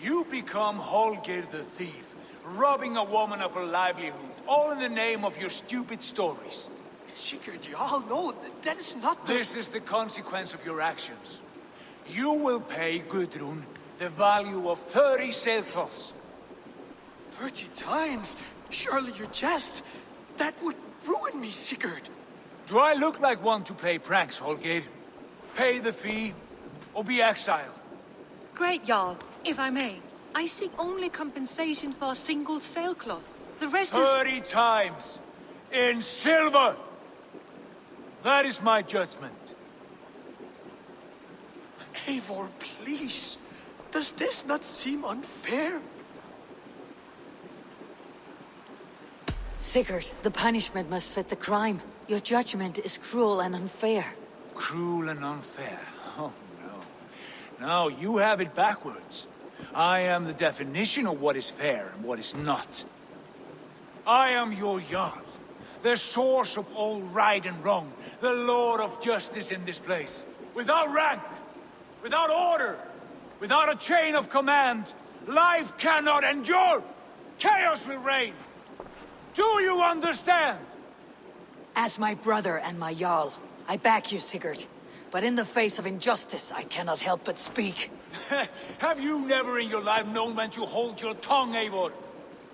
You become Holger the thief, robbing a woman of her livelihood, all in the name of your stupid stories. Sigurd, Jarl, no, that is not the... This is the consequence of your actions. You will pay Gudrun the value of 30 sailcloths. 30 times? Surely you jest. That would ruin me, Sigurd. Do I look like one to play pranks, Holger? Pay the fee, or be exiled. Great, Jarl. If I may, I seek only compensation for a single sailcloth. The rest 30 times! In silver! That is my judgment. Eivor, please. Does this not seem unfair? Sigurd, the punishment must fit the crime. Your judgment is cruel and unfair. Cruel and unfair? Oh, no. No, you have it backwards. I am the definition of what is fair and what is not. I am your Jarl, the source of all right and wrong, the Lord of justice in this place. Without rank, without order, without a chain of command, life cannot endure! Chaos will reign! Do you understand? As my brother and my Jarl, I back you, Sigurd. But in the face of injustice, I cannot help but speak. Have you never in your life known when to hold your tongue, Eivor?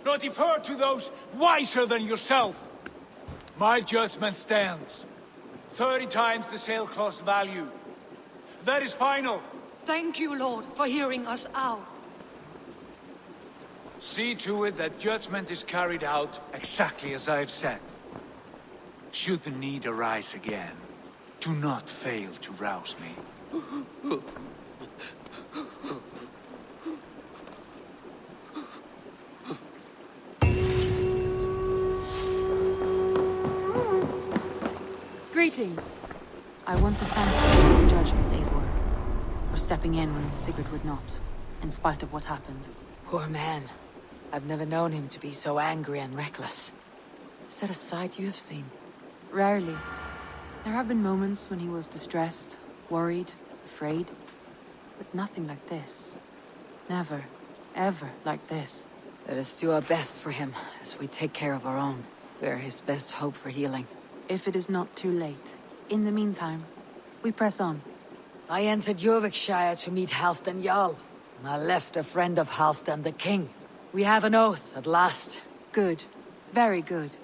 Nor defer to those wiser than yourself? My judgment stands. 30 times the sailcloth's value. That is final. Thank you, Lord, for hearing us out. See to it that judgment is carried out exactly as I have said. Should the need arise again, do not fail to rouse me. Greetings. I want to thank you for your judgment, Eivor. For stepping in when Sigurd would not, in spite of what happened. Poor man. I've never known him to be so angry and reckless. Is that a side you have seen? Rarely. There have been moments when he was distressed, worried, afraid. But nothing like this. Never, ever like this. Let us do our best for him, as we take care of our own. We are his best hope for healing. if it is not too late. In the meantime, we press on. I entered EURVICSCIRE to meet Halfdan Jarl. And I left a friend of Halfdan the King. We have an oath at last. Good. Very good.